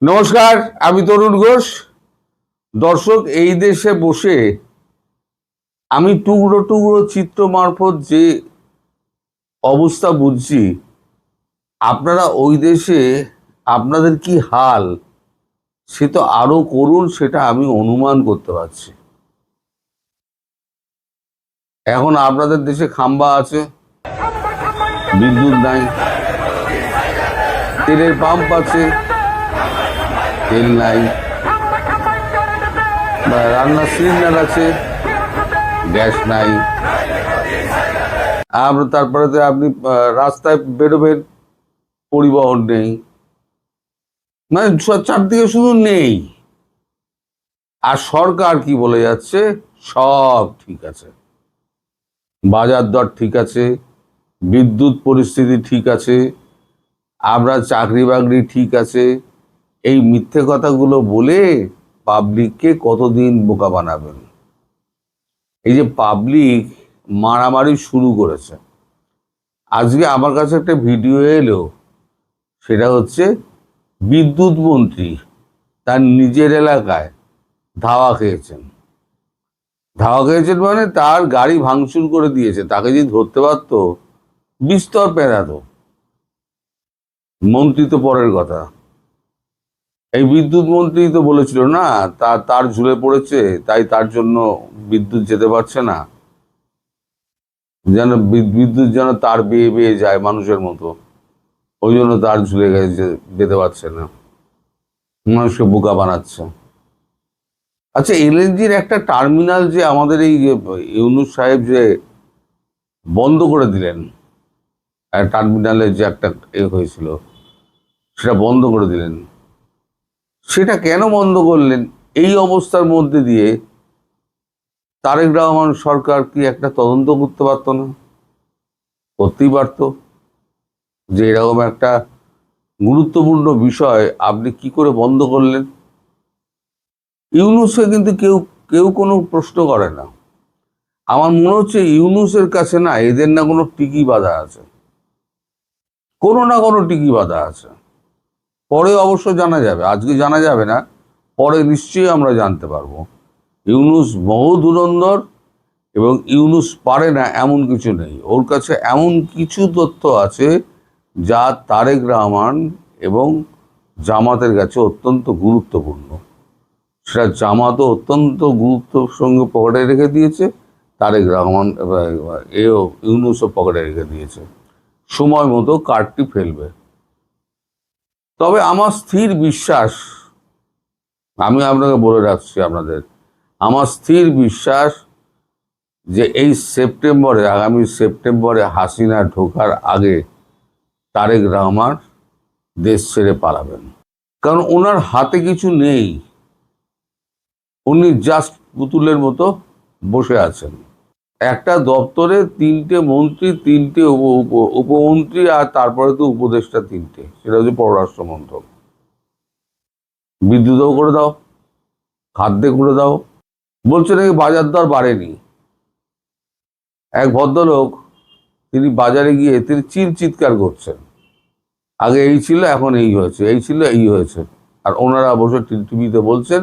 নমস্কার, আমি তরুণ ঘোষ। দর্শক, এই দেশে বসে আমি টুকরো টুকরো চিত্র মারফত যে অবস্থা বুঝছি, আপনারা ওই দেশে আপনাদের কি হাল সে তো আরো করুন, সেটা আমি অনুমান করতে পারছি। এখন আপনাদের দেশে খাম্বা আছে, বিদ্যুৎ নাই, তেলের পাম্প আছে, তেল নাই, রান্নার সিলিন্ডার আছে, গ্যাস নাই। তারপরে আপনি রাস্তায় বেরোবেন, পরিবহন নেই, মানে চারদিকে শুধু নেই। আর সরকার কি বলে যাচ্ছে, সব ঠিক আছে, বাজার দর ঠিক আছে, বিদ্যুৎ পরিস্থিতি ঠিক আছে, আমরা চাকরি বাকরি ঠিক আছে। এই মিথ্যে কথাগুলো বলে পাবলিককে কতদিন বোকা বানাবেন? এই যে পাবলিক মারামারি শুরু করেছে, আজকে আমার কাছে একটা ভিডিও এলো, সেটা হচ্ছে বিদ্যুৎ মন্ত্রী তার নিজের এলাকায় ধাওয়া খেয়েছেন। মানে তার গাড়ি ভাঙচুর করে দিয়েছে। তাকে যদি ধরতে পারতো, বিস্তর পেরাতো। মন্ত্রী তো পরের কথা, এই বিদ্যুৎ মন্ত্রী তো বলেছিল না তার ঝুলে পড়েছে, তাই তার জন্য বিদ্যুৎ যেতে পারছে না, যেন বিদ্যুৎ যেন তার বেয়ে বেয়ে যায় মানুষের মতো, ওই জন্য তার ঝুলে গেছে, যেতে পারছে না, মানুষকে বোকা বানাচ্ছে। আচ্ছা, এলএনজির একটা টার্মিনাল যে আমাদের এই ইউনূস সাহেব যে বন্ধ করে দিলেন, টার্মিনালে যে একটা হয়েছিল, সেটা বন্ধ করে দিলেন। সেটা কেন বন্ধ করলেন? এই অবস্থার মধ্যে দিয়ে তারেক রহমান সরকার কি একটা তদন্ত করতে পারতো না? করতেই পারত, যে এরকম একটা গুরুত্বপূর্ণ বিষয় আপনি কি করে বন্ধ করলেন। ইউনূসকে কিন্তু কেউ কেউ কোনো প্রশ্ন করে না। আমার মনে হচ্ছে ইউনূসের কাছে না এদের না কোনো টিকি বাঁধা আছে, কোনো না কোনো টিকি বাঁধা আছে। পরে অবশ্য জানা যাবে, আজকে জানা যাবে না, পরে নিশ্চয়ই আমরা জানতে পারবো। ইউনূস বহু ধুরন্ধর, এবং ইউনূস পারে না এমন কিছু নেই। ওর কাছে এমন কিছু তথ্য আছে যা তারেক রহমান এবং জামাতের কাছে অত্যন্ত গুরুত্বপূর্ণ। সেটা জামাতও অত্যন্ত গুরুত্বের সঙ্গে পকেটে রেখে দিয়েছে, তারেক রহমান এও ইউনূসও পকেটে রেখে দিয়েছে। সময় মতো কার্ডটি ফেলবে। তবে আমার স্থির বিশ্বাস, আমি আপনাকে বলে রাখছি, আমার স্থির বিশ্বাস যে এই সেপ্টেম্বরে, আগামী সেপ্টেম্বরে হাসিনা ঢোকার আগে তারেক রহমান দেশ ছেড়ে পালাবেন। কারণ ওনার হাতে কিছু নেই, উনি জাস্ট পুতুলের মতো বসে আছেন। একটা দপ্তরে 3টে মন্ত্রী, 3টে উপমন্ত্রী, আর তারপরে তো উপদেষ্টা 3টে, সেটা হচ্ছে পররাষ্ট্র মন্ত্রক। বিদ্যুৎও করে দাও, খাদ্যে করে দাও। বলছে নাকি বাজার দর বাড়েনি। এক ভদ্রলোক, তিনি বাজারে গিয়ে তিনি চিৎকার করছেন, আগে এই ছিল, এখন এই হয়েছে, এই ছিল, এই হয়েছে। আর ওনারা বসে টিভিতে বলছেন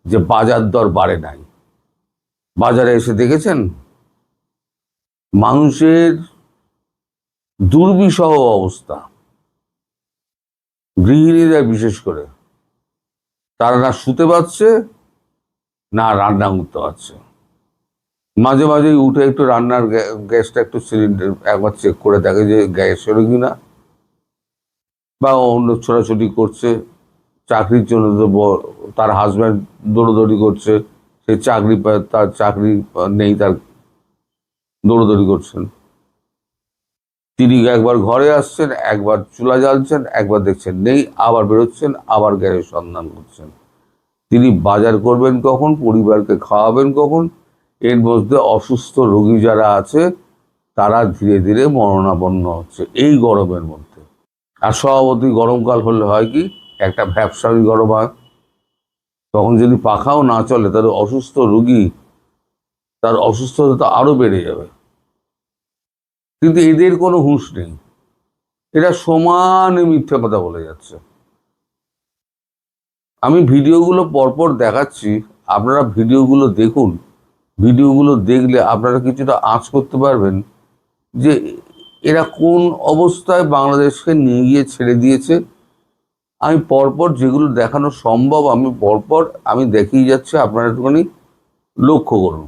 যে বাজার দর বাড়ে নাই। বাজারে এসে দেখেছেন মানুষের দুর্বিষহ অবস্থা, গৃহিণীরা বিশেষ করে, তারা না শুতে পারছে, না রান্না করতে পারছে। মাঝে মাঝেই উঠে একটু রান্নার গ্যাসটা একটু সিলিন্ডার একবার চেক করে দেখে যে গ্যাস হলো কিনা, বা অন্য ছোটাছুটি করছে। চাকরির জন্য তো তার হাজব্যান্ড দৌড়দৌড়ি করছে, সে চাকরি পায়, তার চাকরি নেই, তার দৌড়দৌড়ি করছেন। তিনি একবার ঘরে আসছেন, একবার চুলা জ্বালছেন, একবার দেখছেন নেই, আবার বেরোচ্ছেন, আবার গ্যাসের সন্ধান করছেন। তিনি বাজার করবেন কখন, পরিবারকে খাওয়াবেন কখন? এর মধ্যে অসুস্থ রোগী যারা আছে তারা ধীরে ধীরে মরণাপন্ন হচ্ছে এই গরমের মধ্যে। আর স্বভাবতই গরমকাল হলে হয় কি, একটা ভ্যাপসামি গরম হয়, তখন যদি পাখাও না চলে তাহলে অসুস্থ রোগী, তার অসুস্থতা তো আরো বেড়ে যাবে। কিন্তু এদের কোনো হুঁশ নেই, এরা সমানে মিথ্যে কথা বলে যাচ্ছে। আমি ভিডিওগুলো পরপর দেখাচ্ছি, আপনারা ভিডিওগুলো দেখুন। ভিডিওগুলো দেখলে আপনারা কিছুটা আঁচ করতে পারবেন যে এরা কোন অবস্থায় বাংলাদেশকে নিয়ে গিয়ে ছেড়ে দিয়েছে। আমি পরপর যেগুলো দেখানো সম্ভব আমি পরপর আমি দেখিয়ে যাচ্ছি, আপনারা একটুখানি লক্ষ্য করুন।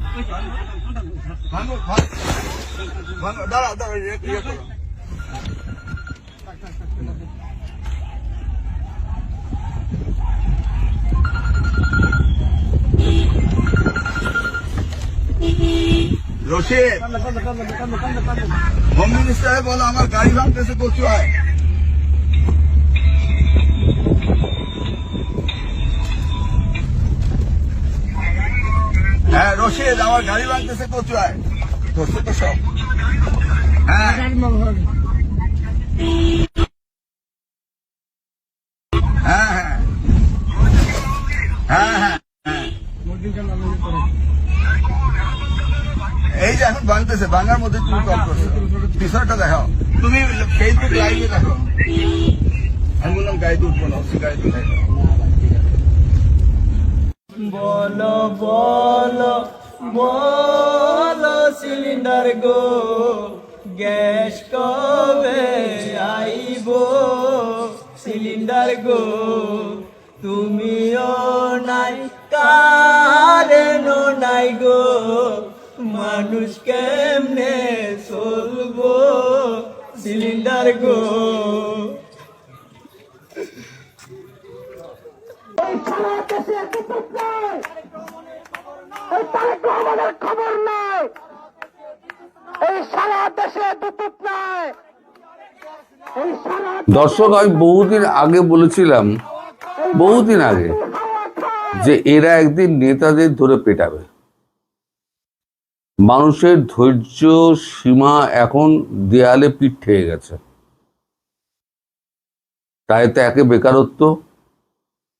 রশিদ, হোম মিনিস্টারে বলো আমার গাড়ি ভাঙতেছে কচুয়ায়। হ্যাঁ রশিদ, আমার গাড়ি ভাঙতেছে কচুয়ায়। ধরছে তো সব। হ্যাঁ হ্যাঁ হ্যাঁ হ্যাঁ হ্যাঁ, এই যে এখন ভাঙতেছে, ভাঙার মধ্যে তুমি কল করছো, বিষয়টা দেখাও। তুমি ফেসবুক লাইভে দেখো। আমি বললাম গাড়িতে উঠবো না, গাড়িতে দেখো। বলো বলো বলো সিলিন্ডার গো, গ্যাস কবে আইব? সিলিন্ডার গো তুমিও নাই, কারেন্টও নাই গো, মানুষ কেমনে চলবো? সিলিন্ডার গো খবর নাই, এই সারা দেশে বিদ্যুৎ নাই। দর্শক, আমি বহুদিন আগে বলেছিলাম, বহুদিন আগে, যে এরা একদিন নেতাদের ধরে পেটাবে। মানুষের ধৈর্য সীমা এখন দেয়ালে পিঠ ঠেকে গেছে। তাই তো একে বেকারত্ব,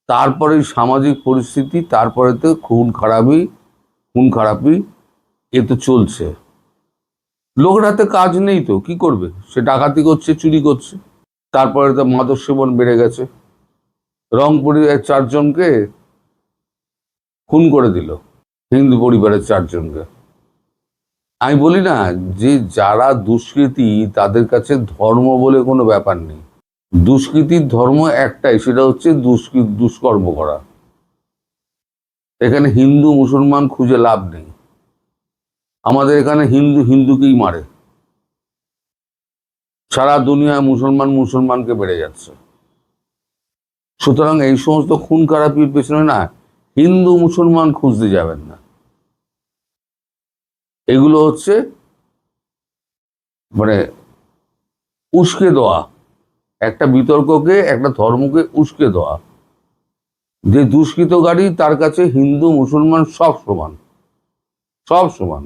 তারপরে সামাজিক পরিস্থিতি, তারপরে তো খুন খারাপি এ তো চলছে। লোকের হাতে কাজ নেই তো কি করবে? সে ডাকাতি করছে, চুরি করছে। তারপরে তো মাদক সেবন বেড়ে গেছে। রংপুরে 4 জনকে খুন করে দিল, হিন্দু পরিবারের 4 জনকে। আমি বলি না যে যারা দুষ্কৃতী তাদের কাছে ধর্ম বলে কোনো ব্যাপার নেই। দুষ্কৃতির ধর্ম একটাই, সেটা হচ্ছে দুষ্কর্ম করা। এখানে হিন্দু মুসলমান খুঁজে লাভ নেই। আমাদের এখানে হিন্দুকেই মারে, সারা দুনিয়ায় মুসলমানকে বেড়ে যাচ্ছে। সুতরাং এই সমস্ত খুন খারাপির পেছনে না হিন্দু মুসলমান খুঁজতে যাবেন না। এগুলো হচ্ছে মানে উস্কে দেওয়া, একটা বিতর্ককে, একটা ধর্মকে উস্কে দেওয়া। যে দুষ্কৃতকারী তার কাছে হিন্দু মুসলমান সব সমান।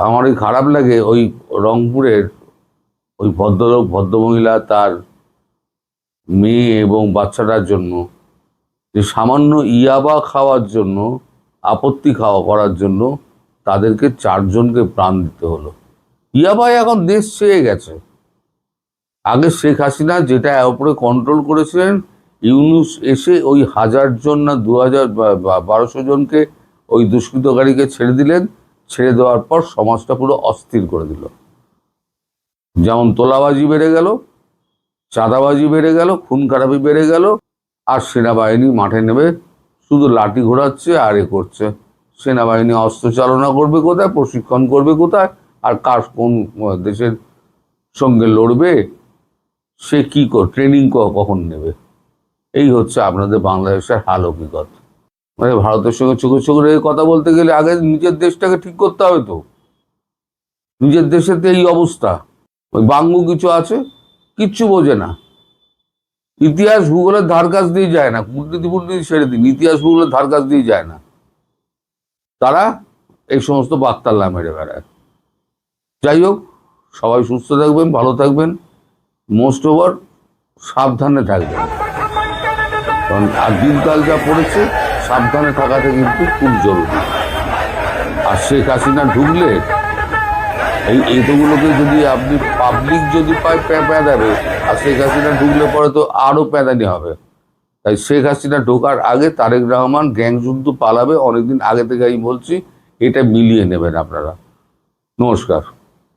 আমার এই খারাপ লাগে ওই রংপুরের ওই ভদ্রমহিলা তার মেয়ে এবং বাচ্চাটার জন্য, যে সামান্য ইয়াবা খাওয়ার জন্য, আপত্তি করার জন্য তাদেরকে 4 জনকে প্রাণ দিতে হলো। ইয়াবাই এখন দেশ ছেয়ে গেছে। আগে শেখ হাসিনা যেটা উপরে কন্ট্রোল করেছিলেন, ইউনূস এসে ওই 1000 জন না 1200 জনকে ওই দুষ্কৃতকারীকে ছেড়ে দিলেন। ছেড়ে দেওয়ার পর সমাজটা পুরো অস্থির করে দিল। যেমন তোলাবাজি বেড়ে গেল, চাঁদাবাজি বেড়ে গেল, খুন খারাপি বেড়ে গেল, আর সেনাবাহিনী মাঠে নেবে শুধু লাঠি ঘোরাচ্ছে আর এ করছে। সেনাবাহিনী অস্ত্র চালনা করবে কোথায়, প্রশিক্ষণ করবে কোথায়, আর কার কোন দেশের সঙ্গে লড়বে, সে কি ট্রেনিং কখন নেবে? এই হচ্ছে আপনাদের বাংলাদেশের হাল হকিকত। মানে ভারতের সঙ্গে চোখে রেখে কথা বলতে গেলে আগে নিজের দেশটাকে ঠিক করতে হবে তো। নিজের দেশেতে এই অবস্থা। ওই বাঙ্গু কিছু আছে, কিচ্ছু বোঝে না। ইতিহাস ভূগোলের ধার কাছ দিয়ে যায় না, কূটনীতি ছেড়ে দিন, ইতিহাস ভূগোলের ধার কাছ দিয়ে যায় না। তারা এই সমস্ত বাক্তাল্লা মেরে বেড়ায়। যাই হোক, সবাই সুস্থ থাকবেন, ভালো থাকবেন, মোস্ট ওভার সাবধানে থাকবেন। কারণ আর দিনকাল যা পড়েছে, সাবধানে থাকাটা কিন্তু খুব জরুরি। আর শেখ হাসিনা ঢুকলে এইগুলোকে যদি আপনি পাবলিক যদি পায় প্যাঁদাবে, আর শেখ হাসিনা ঢুকলে পরে তো আরো প্যাঁদানি হবে। তাই শেখ হাসিনা ঢোকার আগে তারেক রহমান গ্যাংযুদ্ধ পালাবে, অনেকদিন আগে থেকে আমি বলছি, এটা মিলিয়ে নেবেন আপনারা। নমস্কার।